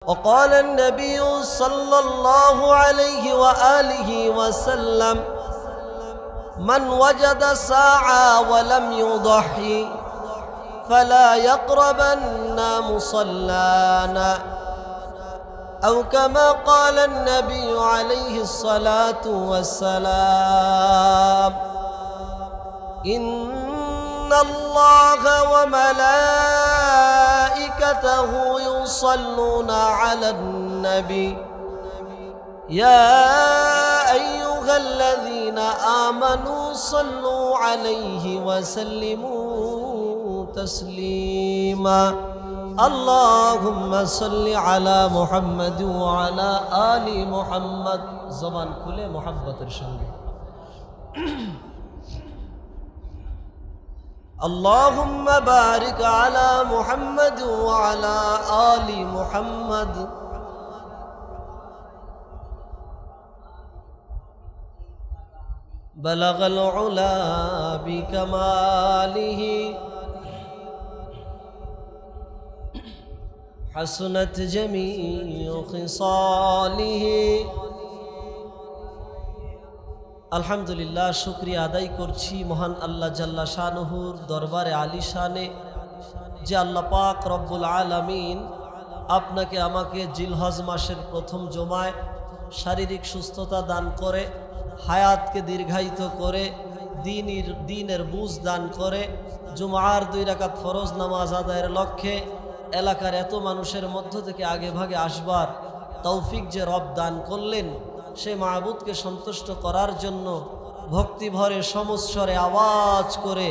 وقال النبي صلى الله عليه وآله وسلم من وجد ساعة ولم يضحي فلا يقربن مصلانا أو كما قال النبي عليه الصلاة والسلام إن الله وملائكته يصلون على النبي يا أيها الذين آمنوا صلوا عليه وسلموا تسليما اللهم صل على محمد وعلى آل محمد زبان كله محبة الشنگ اللهم بارك على محمد وعلى آل محمد بلغ العلا بكماله حسنت جميع خصاله আলহামদুলিল্লাহ শুকরিয়া আদায় করছি মহান আল্লাহ জাল্লা শানুহুর দরবারে আলিশানে যে আল্লাহ পাক রব্বুল আলামিন আপনাকে আমাকে জিলহজ মাসের প্রথম জুমায় শারীরিক সুস্থতা দান করে হায়াতকে দীর্ঘায়িত করে দিনের বুঝ দান করে জুমার 2 রাকাত ফরজ নামাজ আদায়ের লক্ষ্যে এলাকার এত মানুষের মধ্য থেকে আগে ভাগে আসবার তৌফিক যে রব দান করলেন সে মাহবুদকে সন্তুষ্ট করার জন্য ভক্তি ভরে সমস্বরে আওয়াজ করে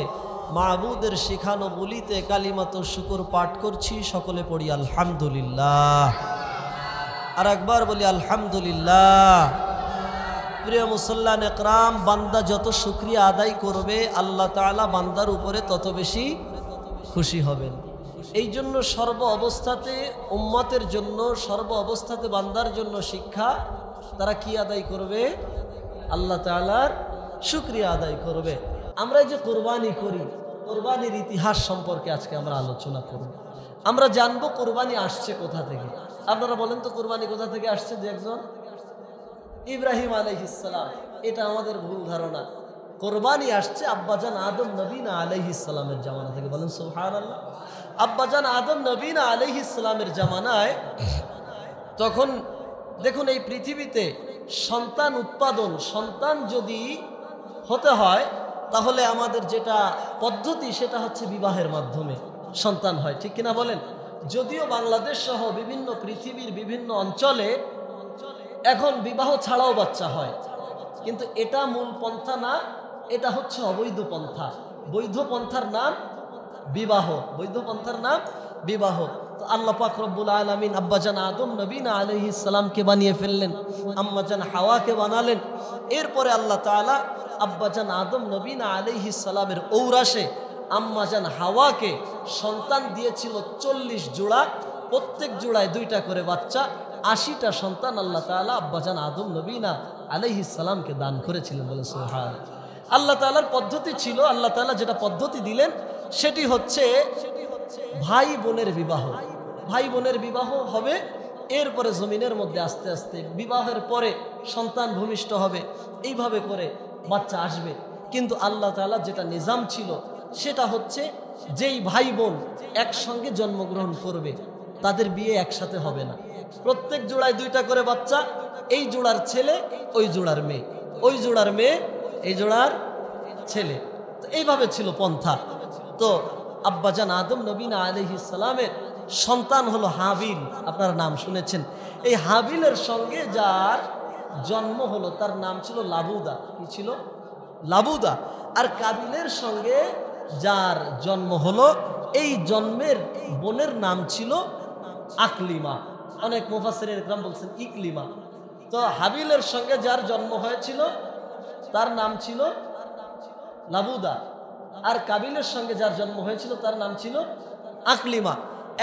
মাহবুদের শিখানো বলিতে কালিমাত শুকর পাঠ করছি সকলে পড়ি আলহামদুলিল্লাহ আর একবার বলি আলহামদুলিল্লাহ প্রিয় মুসল্লান একরাম বান্দা যত শুকরিয়া আদায় করবে আল্লাহ তাআলা বান্দার উপরে তত বেশি খুশি হবেন এই জন্য সর্ব অবস্থাতে উম্মতের জন্য সর্ব অবস্থাতে বান্দার জন্য শিক্ষা তারা কি আদায় করবে আল্লাহ তাআলার শুকরিয়া আদায় করবে আমরা যে কুরবানি করি কুরবানির ইতিহাস সম্পর্কে আজকে আমরা আলোচনা করব আমরা জানবো কুরবানি আসছে কোথা থেকে আপনারা বলেন তো কুরবানি কোথা থেকে আসছে যে একজন ইব্রাহিম আলাইহিস সালাম এটা আমাদের ভুল ধারণা কুরবানি আসছে আব্বাজান আদম নবীনা আলাইহিস সালামের জামানা থেকে বলেন সুবহানাল্লাহ আব্বাজান আদম নবীনা আলাইহিস সালামের জামানায় তখন দেখুন এই পৃথিবীতে সন্তান উৎপাদন সন্তান যদি হতে হয় তাহলে আমাদের যেটা পদ্ধতি সেটা হচ্ছে বিবাহের মাধ্যমে সন্তান হয় ঠিক কিনা বলেন যদিও বাংলাদেশ সহ বিভিন্ন পৃথিবীর বিভিন্ন অঞ্চলে এখন বিবাহ ছাড়াও বাচ্চা হয় কিন্তু এটা মূল পন্থা না এটা হচ্ছে অবৈধ পন্থা বৈধ পন্থার নাম বিবাহ বৈধ পন্থার নাম বিবাহ তো আল্লাহ পাক রব্বুল আলামিন আব্বাজান আদম নবীনা আলাইহিস সালামকে বানিয়ে ফেললেন আম্মাজান হাওয়াকে বানালেন এরপরে আল্লাহ তাআলা আব্বাজান আদম নবীনা আলাইহিস সালামের ঔরাসে আম্মাজান হাওয়াকে সন্তান দিয়েছিল 40 জোড়া প্রত্যেক জোড়ায় 2টা করে বাচ্চা 80টা সন্তান আল্লাহ তাআলা আব্বাজান আদম নবীনা আলাইহিস সালামকে দান করেছিলেন বলে সুবহানাল্লাহ আল্লাহ তাআলার পদ্ধতি ছিল আল্লাহ তাআলা যেটা পদ্ধতি দিলেন সেটি হচ্ছে ভাই বোনের বিবাহ হবে এরপরে জমিনের মধ্যে আস্তে আস্তে বিবাহের পরে সন্তান ভূমিষ্ঠ হবে এইভাবে করে বাচ্চা আসবে কিন্তু আল্লাহ তাআলা যেটা নিজাম ছিল সেটা হচ্ছে যেই ভাই বোন একসঙ্গে জন্মগ্রহণ করবে তাদের বিয়ে একসাথে হবে না প্রত্যেক জোড়ায় 2টা করে বাচ্চা এই জোড়ার ছেলে ওই জোড়ার মেয়ে ওই জোড়ার মেয়ে এই জোড়ার ছেলে তো এইভাবে ছিল পন্থা তো আব্বাজান আদম নবীনা আলাইহিস সালামের সন্তান হলো হাবিল আপনার নাম শুনেছেন এই হাবিলের সঙ্গে যার জন্ম হলো তার নাম ছিল লাবুদা কি ছিল লাবুদা আর কাবিলের সঙ্গে যার জন্ম হলো এই জন্মের বোনের নাম ছিল আকলিমা অনেক মুফাসসিরিন ইকরাম বলছেন ইকলিমা তো হাবিলের সঙ্গে যার জন্ম হয়েছিল তার নাম ছিল লাবুদা আর কাবিলের সঙ্গে যার জন্ম হয়েছিল তার নাম ছিল আকলিমা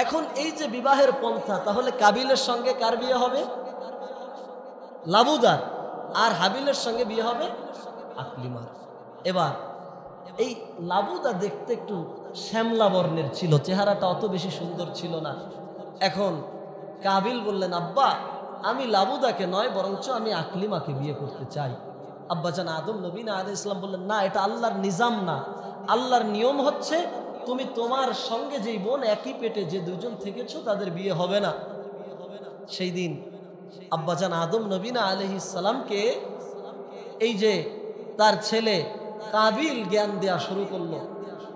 এখন এই যে বিবাহের পন্থা তাহলে কাবিলের সঙ্গে কার বিয়ে হবে লাবুদার আর হাবিলের সঙ্গে বিয়ে হবে আকলিমার এবার এই লাবুদা দেখতে একটু শ্যামলা বর্ণের ছিল চেহারাটা অত বেশি সুন্দর ছিল না এখন কাবিল বললেন, আব্বা আমি লাবুদাকে নয় বরঞ্চ আমি আকলিমাকে বিয়ে করতে চাই। আব্বাজান আদম নবী আলাইহিস সালাম বললেন, না, এটা আল্লাহর নিজাম না। আল্লাহর নিয়ম হচ্ছে তুমি তোমার সঙ্গে যেই বোন একই পেটে যে দুজন থেকেছো তাদের বিয়ে হবে না। সেই দিন আব্বাজান আদম নবী আলাইহিস সালামকে এই যে তার ছেলে কাবিল জ্ঞান দেয়া শুরু করলো।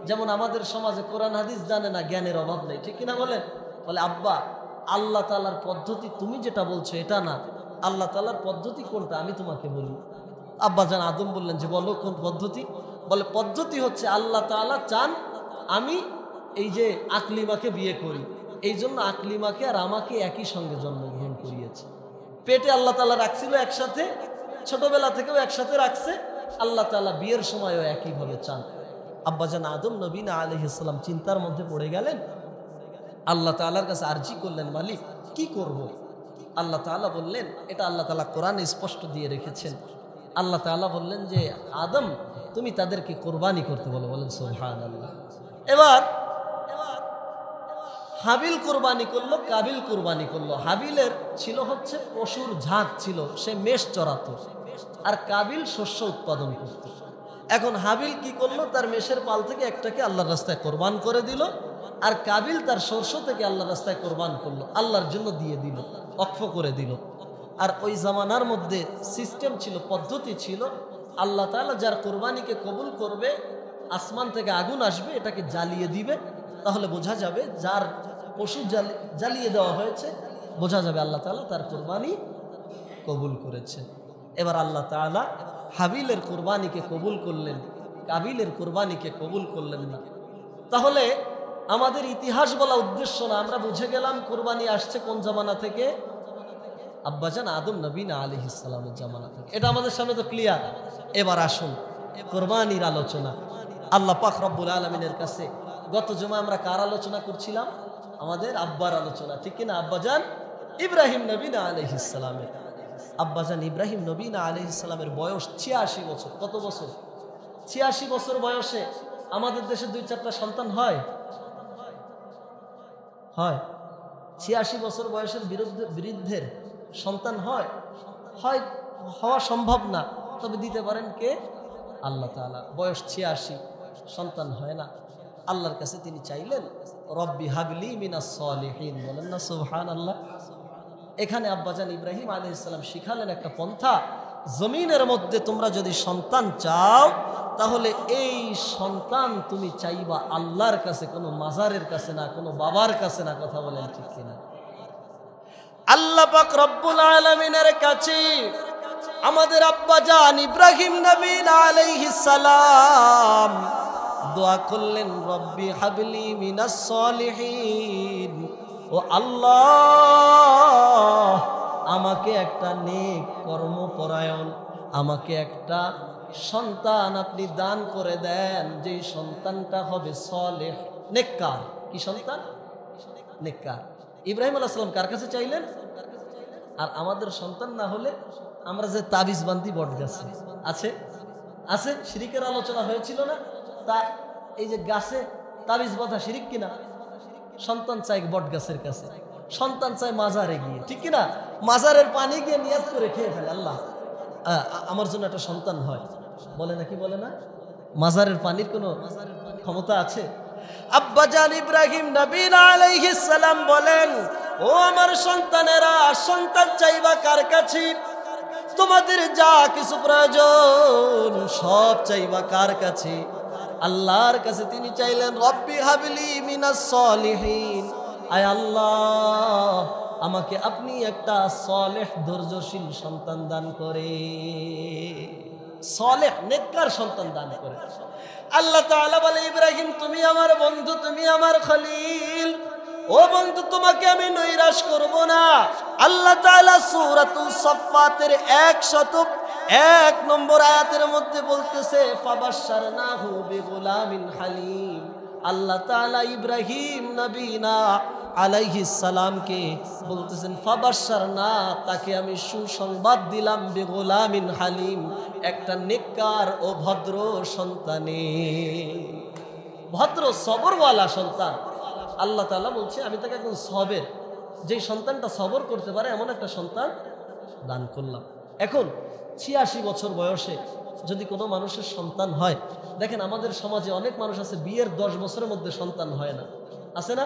যেমন আমাদের সমাজে কোরআন হাদিস জানে না, জ্ঞানের অভাব নেই, ঠিক কিনা বলেন? বলে, আব্বা আল্লাহ তাআলার পদ্ধতি তুমি যেটা বলছো এটা না, আল্লাহ তাআলার পদ্ধতি কোনটা আমি তোমাকে বলি। আব্বাজান আদম বললেন যে বলো কোন পদ্ধতি? বলে, পদ্ধতি হচ্ছে আল্লাহ তাআলা চান আমি এই যে আকলিমাকে বিয়ে করি, এই জন্য আকলিমাকে আর আমাকে একই সঙ্গে জন্মগ্রহণ করিয়েছে। পেটে আল্লাহ তাআলা রাখছিল একসাথে, ছোটবেলা থেকেও একসাথে রাখছে, আল্লাহ তাআলা বিয়ের সময়ও একইভাবে চান। আব্বাজান আদম নবী আলাইহিস সালাম চিন্তার মধ্যে পড়ে গেলেন। আল্লাহ তাআলার কাছে আরজি করলেন, মালিক কি করব? আল্লাহ তাআলা বললেন, এটা আল্লাহ তাআলা কোরআনে স্পষ্ট দিয়ে রেখেছেন। আল্লাহ তাআলা বললেন যে আদম তুমি তাদেরকে কোরবানি করতে বলো। বলেন সুবহানাল্লাহ। এবার হাবিল কোরবানি করলো, কাবিল কোরবানি করলো। হাবিলের ছিল হচ্ছে পশুর ঝাঁক ছিল, সে মেষ চড়াতো, আর কাবিল শস্য উৎপাদন করত। এখন হাবিল কি করলো, তার মেষের পাল থেকে একটাকে আল্লাহর রাস্তায় কোরবান করে দিল, আর কাবিল তার শস্য থেকে আল্লাহর রাস্তায় কোরবান করলো, আল্লাহর জন্য দিয়ে দিল, অক্ফ করে দিল। আর ওই জামানার মধ্যে সিস্টেম ছিল, পদ্ধতি ছিল, আল্লাহ তাআলা যার কোরবানিকে কবুল করবে আসমান থেকে আগুন আসবে, এটাকে জ্বালিয়ে দিবে, তাহলে বোঝা যাবে যার পশু জ্বালিয়ে দেওয়া হয়েছে, বোঝা যাবে আল্লাহ তাআলা তার কোরবানি কবুল করেছে। এবার আল্লাহ তাআলা হাবিলের কোরবানিকে কবুল করলেন, কাবিলের কোরবানিকে কবুল করলেন না। তাহলে আমাদের ইতিহাস বলা উদ্দেশ্য না, আমরা বুঝে গেলাম কোরবানি আসছে কোন জামানা থেকে? আব্বাজান আদম নবী আলাইহিস সালামের জামানা থেকে। এটা আমাদের সামনে তো ক্লিয়ার। এবার আসুন কোরবানির আলোচনা। আল্লাহ পাক রব্বুল আলামিনের কাছে গত জুমায় আমরা কার আলোচনা করছিলাম? আমাদের আব্বার আলোচনা, ঠিক কিনা? আব্বাজান ইব্রাহিম নবী আলাইহিস সালামের। আব্বাজান ইব্রাহিম নবী আলাইহিস সালামের বয়স 86 বছর। কত বছর? 86 বছর বয়সে আমাদের দেশে 2-4টা সন্তান হয়? 86 বছর বয়সের বৃদ্ধের সন্তান হয়? হওয়া সম্ভব না। তবে দিতে পারেন কে? আল্লাহ তাআলা। বয়স 86, সন্তান হয় না। আল্লাহর কাছে তিনি চাইলেন, রব্বি হাবলি মিনাস সলিহিন। বলেন না সুবহানাল্লাহ। এখানে আব্বাজান ইব্রাহিম আলাইহিস সালাম শিখালেন একটা পন্থা, জমিনের মধ্যে তোমরা যদি সন্তান চাও তাহলে এই সন্তান তুমি চাইবা আল্লাহর কাছে, কোনো মাজারের কাছে না, কোনো বাবার কাছে না। কথা বলেন ঠিক কিনা? আল্লাহ পাক রব্বুল আলামিনের কাছে আমাদের আব্বাজান ইব্রাহিম নবী আলাইহিস সালাম দোয়া করলেন, রব্বি হাবলি মিনাস সলিহিন। ও আল্লাহ, আমাকে একটা নেক কর্মপরায়ণ, আমাকে একটা সন্তান আপনি দান করে দেন, যে সন্তানটা হবে সলেহ, নেককার। কি সন্তান? নেককার। ইব্রাহিম আলাইহিস সালাম কার কাছে চাইলেন? আর আমাদের সন্তান না হলে আমরা যে তাবিজ বান্দি বট গাছে আছে, শিরিকের আলোচনা হয়েছিল না? তা এই যে গাছে তাবিজ বাঁধা শিরিক কিনা? সন্তান চাই বট গাছের কাছে, সন্তান চাই মাজারে গিয়ে, ঠিক কিনা? মাজারের পানি গিয়ে নিয়াত করে খেয়ে ফেলে, আল্লাহ আমার জন্য একটা সন্তান হয়। বলে নাকি বলে না? মাজারের পানির কোনো ক্ষমতা আছে? আব্বাজান ইব্রাহিম নবী আলাইহিস সালাম বলেন, ও আমার সন্তানেরা, সন্তান চাইবা কার কাছে? তোমাদের যা কিছু প্রয়োজন সব চাইবা কার কাছে? আল্লাহর কাছে তিনি চাইলেন, রব্বি হাবলি মিনাস সলিহিন। আয় আল্লাহ, আমাকে আপনি একটা সলেহ ধৈর্যশীল সন্তান দান করে, সলেহ নেককার সন্তান দান করে। আল্লাহ তাআলা বলে, ইব্রাহিম তুমি আমার বন্ধু, তুমি আমার খলিল, ও বন্ধু তোমাকে আমি নৈরাশ করব না। আল্লাহ তাআলা সূরাতুল সাফফাতের 101 নম্বর আয়াতের মধ্যে বলতেছে, ফাবাশশারনাহু বিগুলামিন হালিম। আল্লাহ তাআলা ইব্রাহিম নবীনা আলাইহিস সালামকে বলতেছেন, ফাবাশশারনা, তাকে আমি সুসংবাদ দিলাম, বিগুলামিন হালিম, একটা নেককার ও ভদ্র সন্তানে, ভদ্র সবরওয়ালা সন্তান। আল্লাহ তাআলা বলছে আমি তাকে একজন সবের, যেই সন্তানটা সবর করতে পারে এমন একটা সন্তান দান করলাম। এখন 86 বছর বয়সে যদি কোনো মানুষের সন্তান হয়, দেখেন আমাদের সমাজে অনেক মানুষ আছে বিয়ের 10 বছরের মধ্যে সন্তান হয় না, আছে না?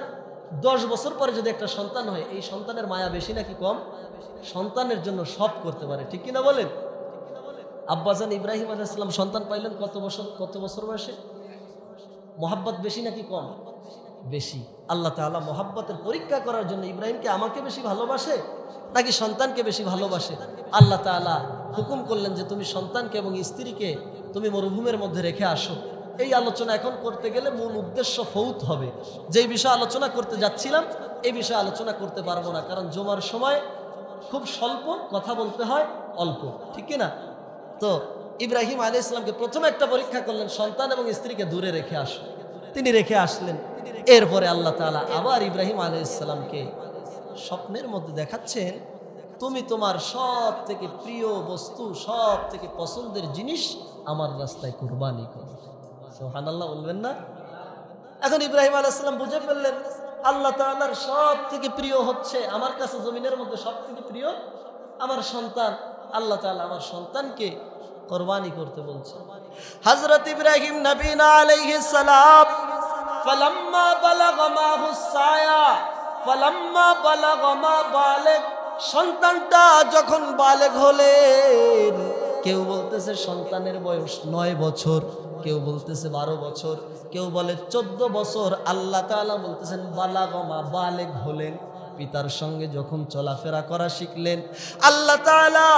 10 বছর পরে যদি একটা সন্তান হয়, এই সন্তানের মায়া বেশি নাকি কম? সন্তানের জন্য সব করতে পারে, ঠিক কিনা বলেন? আব্বাজান ইব্রাহিম আলাইহিস সালাম সন্তান পাইলেন কত বছর বয়সে? মোহাব্বত বেশি নাকি কম? বেশি। আল্লাহ তাআলা মোহাব্বতের পরীক্ষা করার জন্য ইব্রাহিমকে আমাকে বেশি ভালোবাসে নাকি সন্তানকে বেশি ভালোবাসে, আল্লাহ তাআলা হুকুম করলেন যে তুমি সন্তানকে এবং স্ত্রীকে তুমি মরুভূমির মধ্যে রেখে আসো। এই আলোচনা এখন করতে গেলে মূল উদ্দেশ্য ফৌত হবে। যেই বিষয়ে আলোচনা করতে যাচ্ছিলাম এই বিষয়ে আলোচনা করতে পারবো না, কারণ জমার সময় খুব স্বল্প, কথা বলতে হয় অল্প, ঠিক কিনা? তো ইব্রাহিম আলাইহিস সালামকে প্রথমে একটা পরীক্ষা করলেন, সন্তান এবং স্ত্রীকে দূরে রেখে আসো। তিনি রেখে আসলেন। এরপরে আল্লাহ তাআলা আবার ইব্রাহিম আলাইহিস সালামকে স্বপ্নের মধ্যে দেখাচ্ছেন, তুমি তোমার সব থেকে প্রিয় বস্তু, সব থেকে পছন্দের জিনিস আমার রাস্তায় কুরবানি করো। সুবহানাল্লাহ বলবেন না? এখন ইব্রাহিম আলাইহিস সালাম বুঝে ফেললেন আল্লাহ তাআলার সব থেকে প্রিয় হচ্ছে, আমার কাছে জমিনের মধ্যে সব থেকে প্রিয় আমার সন্তান। আল্লাহ তাআলা আমার সন্তানকে কুরবানি করতে বলছে। হযরত ইব্রাহিম নবীনা আলাইহিস সালাম ফালাম্মা বালাগা মাহুস সায়া ফালাম্মা বালাগা মা বালিগ, সন্তানটা যখন বালেগ হলেন, কেউ বলতেছে সন্তানের বয়স 9 বছর, কেউ বলতেছে 12 বছর, কেউ বলে 14 বছর। আল্লাহ তাআলা বলতেছেন বালাগা মা বালেগ হলেন, পিতার সঙ্গে যখন চলাফেরা করা শিখলেন। আল্লাহ তাআলা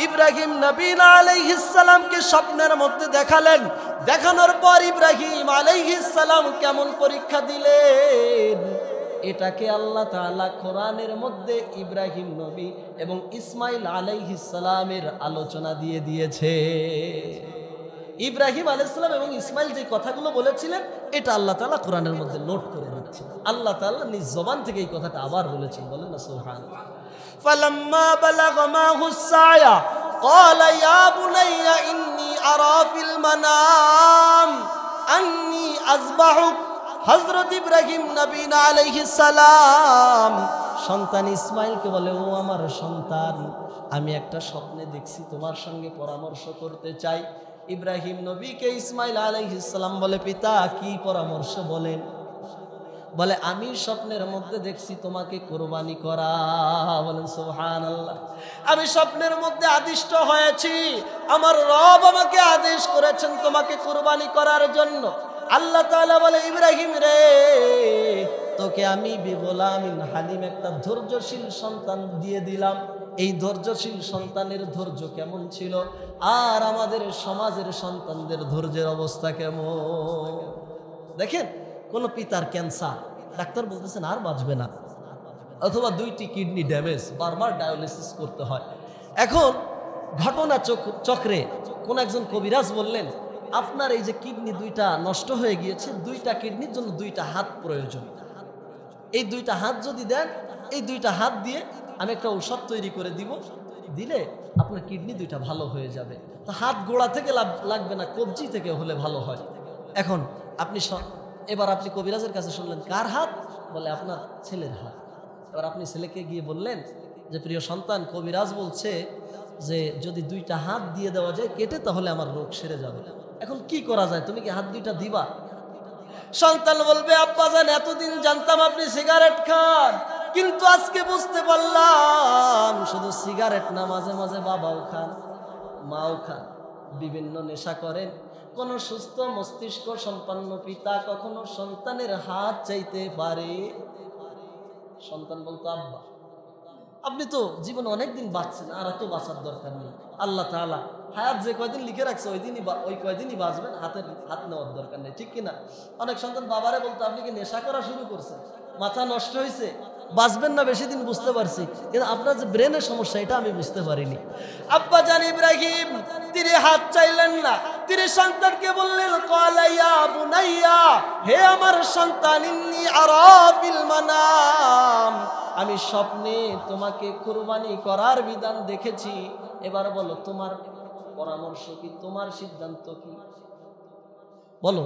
ইব্রাহিম নবী আলাইহিস সালামকে স্বপ্নের মধ্যে দেখালেন। দেখানোর পর ইব্রাহিম আলাইহিস সালাম কেমন পরীক্ষা দিলেন, এটাকে আল্লাহ তাআলা কোরআনের মধ্যে ইব্রাহিম নবী এবং ইসমাইল আলাইহিস সালামের আলোচনা দিয়ে দিয়েছে। ইব্রাহিম আলাইহিস সালাম এবং ইসমাইল যে কথাগুলো বলেছিলেন এটা আল্লাহ তাআলা কোরআনের মধ্যে নোট করে দিচ্ছেন। আল্লাহ তাআলা নিজ জবান থেকে এই কথাটা আবার বলেছেন, বলেন না সুবহানাল্লাহ। ফালাম্মা বালাগা মাহুস সায়া ক্বালা ইয়া বুনাইয়া ইন্নী আরা ফিল মানাম আন্নী আযবাহুক। হযরত ইব্রাহিম নবী আলাইহিস সালাম সন্তান ইসমাইলকে বলে, ও আমার সন্তান, আমি একটা স্বপ্নে দেখছি, তোমার সঙ্গে পরামর্শ করতে চাই। ইব্রাহিম নবীকে ইসমাইল আলাইহিস সালাম বলে, পিতা কি পরামর্শ বলেন? বলে, আমি স্বপ্নের মধ্যে দেখছি তোমাকে কুরবানি করা। বলেন সুবহানাল্লাহ। আমি স্বপ্নের মধ্যে আদিষ্ট হয়েছি, আমার রব আমাকে আদেশ করেছেন তোমাকে কুরবানি করার জন্য। আল্লাহ তাআলা বলে, ইব্রাহিম রে, তোকে আমি বিগলামিন হালিম একটা ধৈর্যশীল সন্তান দিয়ে দিলাম। এই ধৈর্যশীল সন্তানের ধৈর্য কেমন ছিল, আর আমাদের সমাজের সন্তানদের ধৈর্যের অবস্থা কেমন? দেখেন, কোন পিতার ক্যান্সার, ডাক্তার বলতেছেন আর বাঁচবে না, অথবা 2টি কিডনি ড্যামেজ, বারবার ডায়ালিসিস করতে হয়। এখন ঘটনা চক্রে কোন একজন কবিরাজ বললেন, আপনার এই যে কিডনি 2টা নষ্ট হয়ে গিয়েছে, 2টা কিডনির জন্য 2টা হাত প্রয়োজন। এই 2টা হাত যদি দেন, এই 2টা হাত দিয়ে আমি একটা ঔষধ তৈরি করে দিব, দিলে আপনার কিডনি 2টা ভালো হয়ে যাবে। তো হাত গোড়া থেকে লাগবে না, কবজি থেকে হলে ভালো হয়। এখন এবার আপনি কবিরাজের কাছে শুনলেন, কার হাত? বলে, আপনার ছেলের হাত। এবার আপনি ছেলেকে গিয়ে বললেন যে, প্রিয় সন্তান, কবিরাজ বলছে যে যদি 2টা হাত দিয়ে দেওয়া যায় কেটে, তাহলে আমার রোগ সেরে যাবে। এখন কি করা যায়, তুমি কি হাত 2টা দিবা? সন্তান বলবে, আব্বা জান, এতদিন জানতাম আপনি সিগারেট খান, কিন্তু আজকে বুঝতে পারলাম শুধু সিগারেট না, মাঝে মাঝে বাবাও খান, মাও খান, বিভিন্ন নেশা করেন। কোন সুস্থ মস্তিষ্ক সম্পন্ন পিতা কখনো সন্তানের হাত চাইতে পারে? সন্তান বলতো, আব্বা, আপনি তো জীবনে অনেকদিন বাঁচছেন, আর এত বাঁচার দরকার নেই। আল্লাহ তাআলা হায়াত যে কয়দিন লিখে রাখছে ওই কয়দিনই বাঁচবেন, হাত নেওয়ার দরকার নেই, ঠিক কিনা? অনেক সন্তান বাবারে বলতো, আপনি কি নেশা করা শুরু করছেন, মাথা নষ্ট হয়েছে, বাঁচবেন না বেশি দিন, বুঝতে পারছি, কিন্তু আপনার যে ব্রেনের সমস্যা এটা আমি বুঝতে পারিনি। আব্বা জান ইব্রাহিম তিনি হাত চাইলেন না, তিনি সন্তানকে বললেন, ক্বালা ইয়া বুনাইয়া, হে আমার সন্তান, ইন্নী আরা ফিল মানাম, আমি স্বপ্নে তোমাকে কুরবানি করার বিধান দেখেছি। এবার বলো, তোমার পরামর্শ কি, তোমার সিদ্ধান্ত কি? বলো,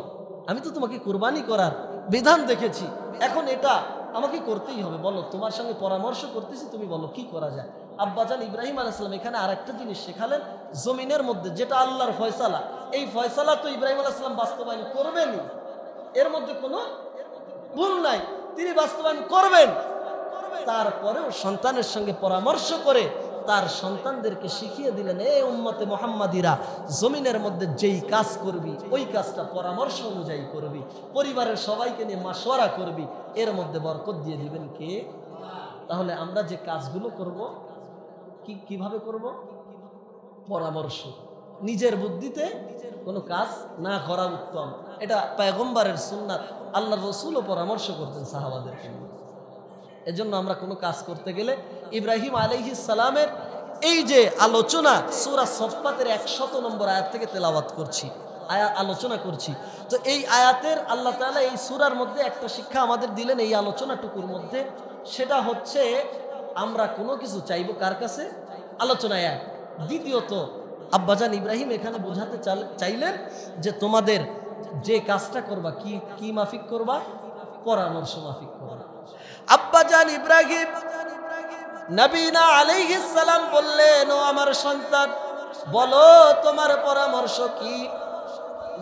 আমি তো তোমাকে কুরবানি করার বিধান দেখেছি, এখন এটা আমাকে করতেই হবে, বলো, তোমার সঙ্গে পরামর্শ করতেছি, তুমি বলো কি করা যায়। আব্বাজান ইব্রাহিম আলাইহিস সালাম এখানে আরেকটা জিনিস শেখালেন, জমিনের মধ্যে যেটা আল্লাহর ফয়সালা, এই ফয়সালা তো ইব্রাহিম আলাইহিস সালাম বাস্তবায়ন করবেনই, এর মধ্যে কোনো ভুল নাই, তিনি বাস্তবায়ন করবেন। তারপরেও সন্তানের সঙ্গে পরামর্শ করে তার সন্তানদেরকে শিখিয়ে দিলেন, এই উম্মতে মুহাম্মাদিরা, জমিনের মধ্যে যেই কাজ করবি ওই কাজটা পরামর্শ অনুযায়ী করবি, পরিবারের সবাইকে নিয়ে মাশওয়ারা করবি, এর মধ্যে বরকত দিয়ে দিবেন কে? তাহলে আমরা যে কাজগুলো করব কিভাবে করব? পরামর্শ, নিজের বুদ্ধিতে কোনো কাজ না করা উত্তম। এটা পয়গম্বরের সুন্নাত, আল্লাহর রাসূলও পরামর্শ করতেন সাহাবাদেরকে। এজন্য আমরা কোনো কাজ করতে গেলে ইব্রাহিম আলাইহিস সালামের এই যে আলোচনা, সূরা সফফাতের 100 নম্বর আয়াত থেকে তেলাওয়াত করছি, আলোচনা করছি। তো এই আয়াতের আল্লাহ তাআলা এই সূরার মধ্যে একটা শিক্ষা আমাদের দিলেন এই আলোচনাটুকুর মধ্যে, সেটা হচ্ছে আমরা কোনো কিছু চাইবো কার কাছে? আলোচনায় এক। দ্বিতীয়ত আব্বাজান ইব্রাহিম এখানে বোঝাতে চাইলেন যে তোমাদের যে কাজটা করবা কি মাফিক করবা? পরামর্শ মাফিক করবা। আব্বাজান ইব্রাহিম নবীনা আলাইহিস সালাম বললেন, ও আমার সন্তান, বলো তোমার পরামর্শ কি?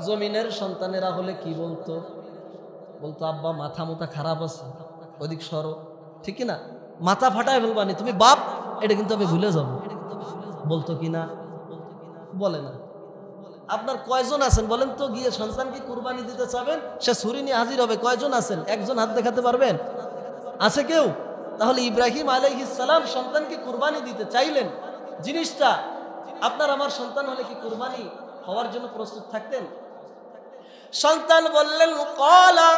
জমিনের সন্তানেরা হলে কি বলতো? বলতো আব্বা মাথা মুথা খারাপ আছে, ওদিক সরো, ঠিক না? মাথা ফাটায় বলবানি, তুমি বাপ, এটা কিন্তু আমি ভুলে যাবো, বলতো কি না? বলে না। আপনার কয়জন আছেন বলেন তো, গিয়ে সন্তানকে কুরবানি দিতে চাবেন, সে ছুরি নিয়ে হাজির হবে, কয়জন আছেন? একজন হাত দেখাতে পারবেন? আছে কেউ? তাহলে ইব্রাহিম আলাইহিস সালাম সন্তানকে কুরবানি দিতে চাইলেন, জিনিসটা আপনার আমার সন্তান হলে কি কুরবানি হওয়ার জন্য প্রস্তুত থাকতেন? সন্তান বললেন ক্বালা,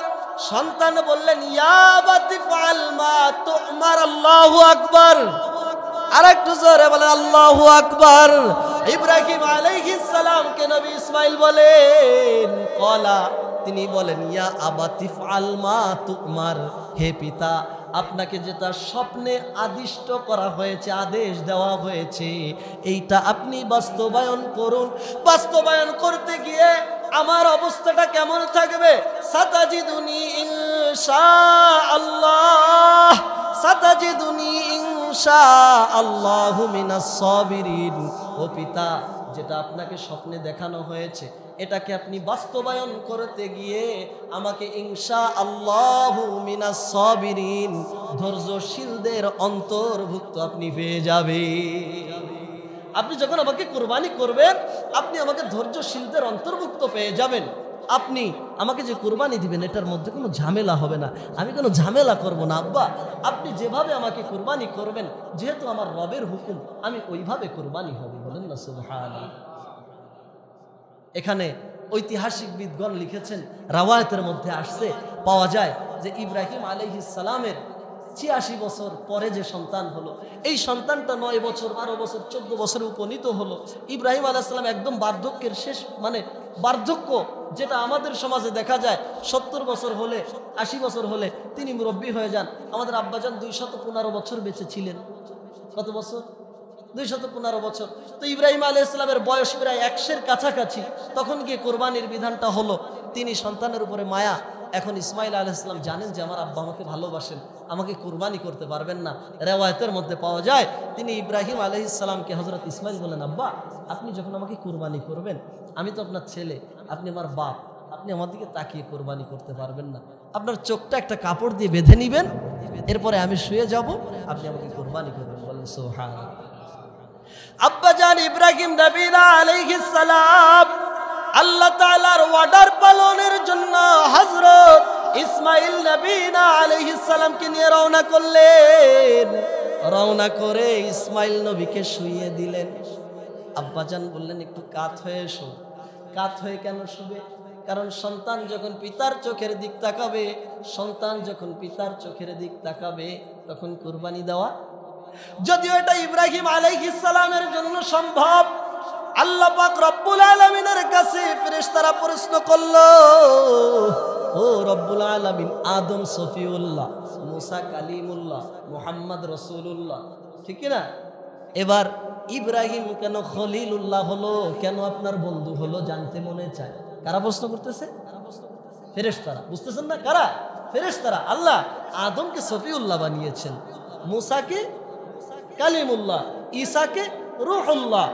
সন্তান বললেন ইয়া বাতি ফাল মা তুমার, আল্লাহু আকবার। আরেকটু জোরে বলেন আল্লাহু আকবার। ইব্রাহিম আলাইহিস সালামকে নবী ইসমাইল বলেন ক্বালা, তিনি বলেন ইয়া আবাতি ফাল মা তুমার, হে পিতা, আপনাকে যেটা স্বপ্নে আদিষ্ট করা হয়েছে, আদেশ দেওয়া হয়েছে, এইটা আপনি বাস্তবায়ন করুন। বাস্তবায়ন করতে গিয়ে আমার অবস্থাটা কেমন থাকবে? সাতাজিদুনি ইনশাআল্লাহ, সাতাজিদুনি ইনশাআল্লাহু মিনাস সাবিরিন। ও পিতা, যেটা আপনাকে স্বপ্নে দেখানো হয়েছে, এটাকে আপনি বাস্তবায়ন করতে গিয়ে আমাকে ইনশাআল্লাহু মিনাস সাবিরিন, ধৈর্যশীলদের অন্তর্ভুক্ত আপনি পেয়ে যাবেন। আপনি যখন আমাকে কুরবানি করবেন, আপনি আমাকে ধৈর্যশীলদের অন্তর্ভুক্ত পেয়ে যাবেন। আপনি আমাকে যে কুরবানি দিবেন, এটার মধ্যে কোনো ঝামেলা হবে না, আমি কোনো ঝামেলা করব না। আব্বা, আপনি যেভাবে আমাকে কুরবানি করবেন, যেহেতু আমার রবের হুকুম, আমি ওইভাবে কুরবানি হব। বলেন না সুবহানাল্লাহ। এখানে ঐতিহাসিক বিদগণ লিখেছেন, রাওয়ায়াতের মধ্যে আসছে, পাওয়া যায় যে ইব্রাহিম আলাইহিস সালামের ৮৬ বছর পরে যে সন্তান হলো, এই সন্তানটা ৯ বছর, ১২ বছর, ১৪ বছরে উপনীত হলো। ইব্রাহিম আলাইহিস সালাম একদম বার্ধক্যের শেষ, মানে বার্ধক্য যেটা আমাদের সমাজে দেখা যায়, ৭০ বছর হলে, ৮০ বছর হলে তিনি মুরব্বী হয়ে যান। আমাদের আব্বাজান ২১৫ বছর বেঁচে ছিলেন। কত বছর? ২১৫ বছর। তো ইব্রাহিম আলাইহিস সালামের বয়স প্রায় ১০০-এর কাছাকাছি, তখন গিয়ে কোরবানির বিধানটা হলো। তিনি সন্তানের উপরে মায়া। এখন ইসমাইল আলাইহিস সালাম জানেন যে আমার আব্বা আমাকে ভালোবাসেন, আমাকে কুরবানি করতে পারবেন না। রেওয়ায়েতের মধ্যে পাওয়া যায় তিনি ইব্রাহিম আলাইহিস সালামকে হযরত ইসমাইল বলেন, আব্বা, আপনি যখন আমাকে কুরবানি করবেন, আমি তো আপনার ছেলে, আপনি আমার বাপ, আপনি আমার দিকে তাকিয়ে কুরবানি করতে পারবেন না। আপনার চোখটা একটা কাপড় দিয়ে বেঁধে নেবেন, এরপরে আমি শুয়ে যাব, আপনি আমাকে কুরবানি করবেন। বলেন সুবহানাল্লাহ। আব্বাজান ইব্রাহিম নবী আলাইহিস সালাম আল্লাহ তাআলার অর্ডার পালনের জন্য হযরত ইসমাইল নবী আলাইহিস সালামকে নিয়ে রওনা করলেন। রওনা করে ইসমাইল নবীকে শুইয়ে দিলেন। আব্বাজান বললেন, একটু কাত হয়ে শো। কাত হয়ে কেন শুবে? কারণ সন্তান যখন পিতার চোখের দিক তাকাবে, সন্তান যখন পিতার চোখের দিক তাকাবে, তখন কুরবানি দেওয়া। যদিও এটা ইব্রাহিম আলাইহিস সালামের জন্য সম্ভব, আল্লাহ পাক রব্বুল আলামিনের কাছে ফেরেশতারা প্রশ্ন করলো, ও রব্বুল আলামিন, আদম সফিউল্লাহ, মুসা কালিমুল্লাহ, মুহাম্মদ রাসূলুল্লাহ, ঠিক না? এবার ইব্রাহিম কেন খলিলুল্লাহ হলো, কেন আপনার বন্ধু হলো, জানতে মনে চায়। কারা প্রশ্ন করতেছে? ফেরেশতারা। বুঝতেছেন না কারা? ফেরেশতারা আল্লাহ আদমকে সফিউল্লাহ বানিয়েছেন, মুসাকে কালিমুল্লাহ, ঈসাকে রূহুল্লাহ,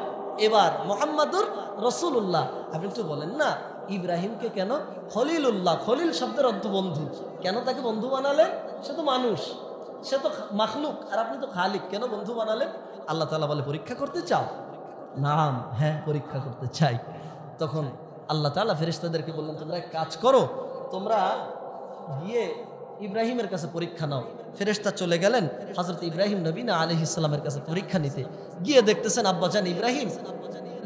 এবার মুহাম্মাদুর রাসূলুল্লাহ। আপনি একটু বলেন না ইব্রাহিমকে কেন খলিলুল্লাহ, খলিল শব্দের অর্থ বন্ধু, কেন তাকে বন্ধু বানালেন? সে তো মানুষ, সে তো মাখলুক, আর আপনি তো খালিক, কেন বন্ধু বানালেন? আল্লাহ তাআলা বলে পরীক্ষা করতে চাও? নাম, হ্যাঁ পরীক্ষা করতে চাই। তখন আল্লাহ তাআলা ফেরেশতাদেরকে বললেন তোমরা এক কাজ করো, তোমরা গিয়ে ইব্রাহিমের কাছে পরীক্ষা নাও। ফেরেশতা চলে গেলেন হযরত ইব্রাহিম নবী আলাইহিস সালামের কাছে পরীক্ষা নিতে। গিয়ে দেখতেছেন আব্বাজান ইব্রাহিম